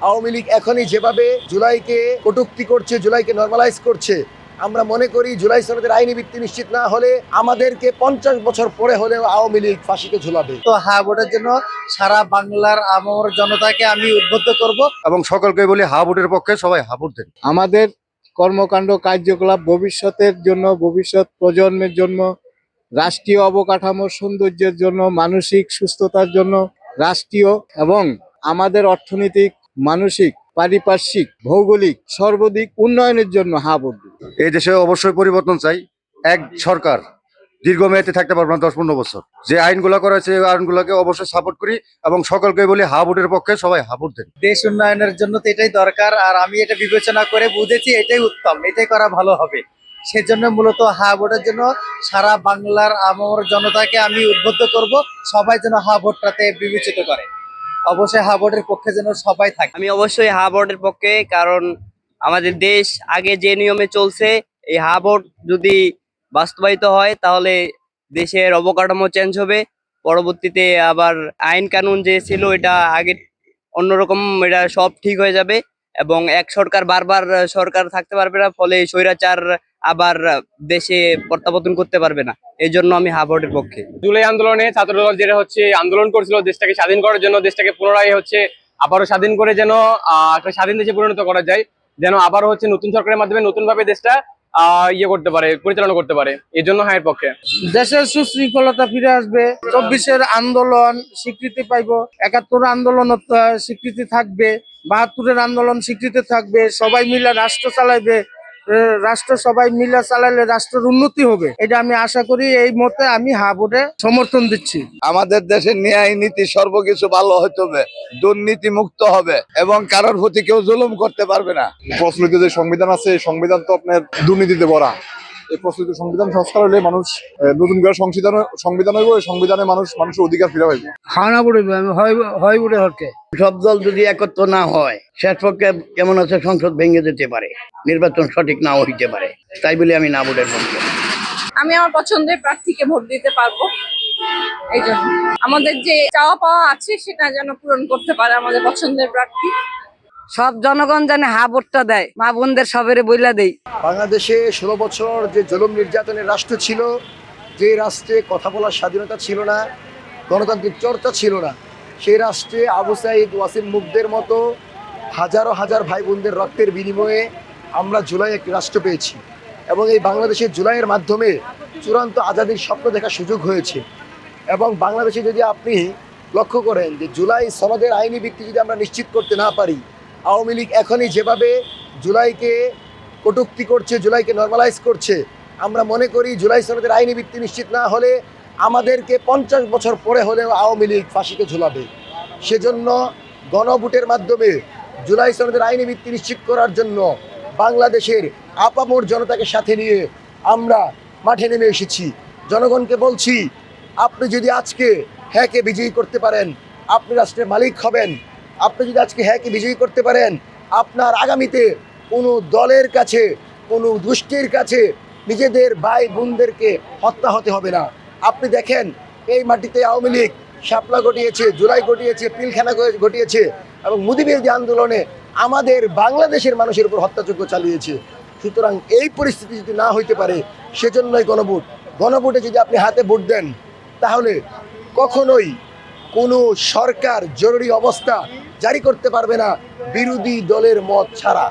আওয়ামী লীগ এখনই যেভাবে জুলাইকে কটূক্তি করছে, জুলাইকে নরমালাইজ করছে, আমরা মনে করি জুলাই সনদের আইনি ভিত্তি নিশ্চিত না হলে আমাদেরকে 50 বছর পরে হলেও আওয়ামী লীগ ফাঁসিতে ঝুলাবে। তো হ্যাঁ ভোটের জন্য সারা বাংলার আমার জনতাকে আমি উদ্বুদ্ধ করব এবং সকলকে বলি হা ভোটের পক্ষে সবাই হা ভোট দেন। আমাদের কর্মকাণ্ড কার্যকলাপ ভবিষ্যতের জন্য, ভবিষ্যৎ প্রজন্মের জন্য, রাষ্ট্রীয় অবকাঠামোর সৌন্দর্যের জন্য, মানসিক সুস্থতার জন্য, রাষ্ট্রীয় এবং আমাদের অর্থনৈতিক, মানসিক, পারিপার্শ্বিক, ভৌগোলিক সর্বাধিক উন্নয়নের জন্য হা ভোট দিন। এই দেশে অবশ্যই পরিবর্তন চাই। এক সরকার দীর্ঘমেয়াদী থাকতে পারবে না 10-15 বছর। যে আইনগুলো করা হয়েছে এই আইনগুলোকে অবশ্যই সাপোর্ট করি এবং সকলকে বলি হা ভোটের পক্ষে সবাই হা ভোট দেন। দেশ উন্নয়নের জন্য তো এটাই দরকার, আর আমি এটা বিবেচনা করে বুঝেছি এটাই উত্তম, এটাই করা ভালো হবে। সেজন্য মূলত হা ভোটের জন্য সারা বাংলার আমার জনতাকে আমি উদ্বুদ্ধ করব, সবাই যেন হা ভোটটাতে বিবেচিত করে। অবশ্যই হা ভোটের পক্ষে যেন সবাই থাকে। আমি অবশ্যই হা ভোটের পক্ষে, কারণ আমাদের দেশ আগে যে নিয়মে চলছে, এই হা ভোট যদি বাস্তবায়িত হয় তাহলে দেশের অবকাঠামো চেঞ্জ হবে। পরবর্তীতে আবার আইন কানুন যে ছিল এটা আগে অন্যরকম, এটা সব ঠিক হয়ে যাবে এবং এক সরকার বারবার সরকার থাকতে পারবে না, ফলে স্বৈরাচার আবার দেশে প্রত্যাবর্তন করতে পারবে না। এই জন্য আমি হা ভোটের পক্ষে। জুলাই আন্দোলনে ছাত্রদল যেটা আন্দোলন করছিল দেশটাকে স্বাধীন করার জন্য, দেশটাকে পুনরায় আবারও স্বাধীন করে যেন একটা স্বাধীন দেশে পরিণত করা যায়, যেন আবারও নতুন সরকারের মাধ্যমে নতুন ভাবে দেশটা করতে পারে, পরিচালনা করতে পারে। এই জন্য হ্যাঁ এর পক্ষে। দেশের সুশৃঙ্খলতা ফিরে আসবে, 24-এর আন্দোলন স্বীকৃতি পাইব, 71 আন্দোলন স্বীকৃতি থাকবে, 72-এর আন্দোলন স্বীকৃতি থাকবে, সবাই মিলে রাষ্ট্র চালাইবে, রাষ্ট্র সবাই মিলে চালাইলে রাষ্ট্রের উন্নতি হবে, এটা আমি আশা করি। এই মতে আমি হা ভোটে সমর্থন দিচ্ছি। আমাদের দেশের ন্যায় নীতি সর্বকিছু ভালো হতে হবে, দুর্নীতি মুক্ত হবে এবং কারোর প্রতি কেউ জুলুম করতে পারবে না। প্রচলিত যে সংবিধান আছে এই সংবিধান তো আপনার দুর্নীতিতে ভরা। এই প্রচলিত সংবিধান সংস্কার হলে মানুষ নতুন করে সংবিধান হইব, এই সংবিধানে মানুষের অধিকার ফিরে পাইবে। খাওয়া পড়বে হয় বলে হরকে সব দল যদি একত্র না হয়, শেষ পক্ষে কেমন আছে সংসদ ভেঙে যেতে পারে, নির্বাচন সঠিক নাও হইতে পারে। তাই বলে আমি না ভোটের পক্ষে। আমি আমার পছন্দের প্রার্থীকে ভোট দিতে পারবো। এই জন্য আমাদের যে চাওয়া পাওয়া আছে সেটা যেন পূরণ করতে পারে আমাদের পছন্দের প্রার্থী। সব জনগণ জানে হা ভোটটা দেয়, মা বোনদের সবেরে বইলা দেই। বাংলাদেশে 16 বছর যে জুলুম নির্যাতনের রাষ্ট্র ছিল, যে রাষ্ট্রে কথা বলার স্বাধীনতা ছিল না, গণতান্ত্রিক চর্চা ছিল না, সেই রাষ্ট্রে আবু সাইদ, ওয়াসিম মুগ্ধের মতো হাজারো হাজার ভাই বোনদের রক্তের বিনিময়ে আমরা জুলাই একটি রাষ্ট্র পেয়েছি এবং এই বাংলাদেশের জুলাইয়ের মাধ্যমে চূড়ান্ত আজাদির স্বপ্ন দেখার সুযোগ হয়েছে। এবং বাংলাদেশে যদি আপনি লক্ষ্য করেন যে জুলাই সনদের আইনি ভিত্তি যদি আমরা নিশ্চিত করতে না পারি, আওয়ামী লীগ এখনই যেভাবে জুলাইকে কটূক্তি করছে, জুলাইকে নরমালাইজ করছে, আমরা মনে করি জুলাই সনদের আইনি ভিত্তি নিশ্চিত না হলে আমাদেরকে 50 বছর পরে হলেও আওয়ামী লীগ ফাঁসিতে ঝুলাবে। সেজন্য গণভোটের মাধ্যমে জুলাই সনদের আইনি ভিত্তি নিশ্চিত করার জন্য বাংলাদেশের আপামর জনতাকে সাথে নিয়ে আমরা মাঠে নেমে এসেছি। জনগণকে বলছি, আপনি যদি আজকে হ্যাঁকে বিজয়ী করতে পারেন, আপনি রাষ্ট্রের মালিক হবেন। আপনি যদি আজকে হ্যাঁকে বিজয়ী করতে পারেন, আপনার আগামীতে কোনো দলের কাছে, কোনো গোষ্ঠীর কাছে নিজেদের ভাই বোনদেরকে হত্যা হতে হবে না। আপনি দেখেন এই মাটিতে আওয়ামী লীগ শাপলা ঘটিয়েছে, জুলাই ঘটিয়েছে, পিলখানা ঘটিয়েছে এবং মুদিবিরোধী আন্দোলনে আমাদের বাংলাদেশের মানুষের উপর হত্যাযজ্ঞ চালিয়েছে। সুতরাং এই পরিস্থিতি যদি না হইতে পারে, সেজন্যই গণভোট। গণভোটে যদি আপনি হাতে ভোট দেন, তাহলে কখনোই কোনো সরকার জরুরি অবস্থা জারি করতে পারবে না বিরোধী দলের মত ছাড়া।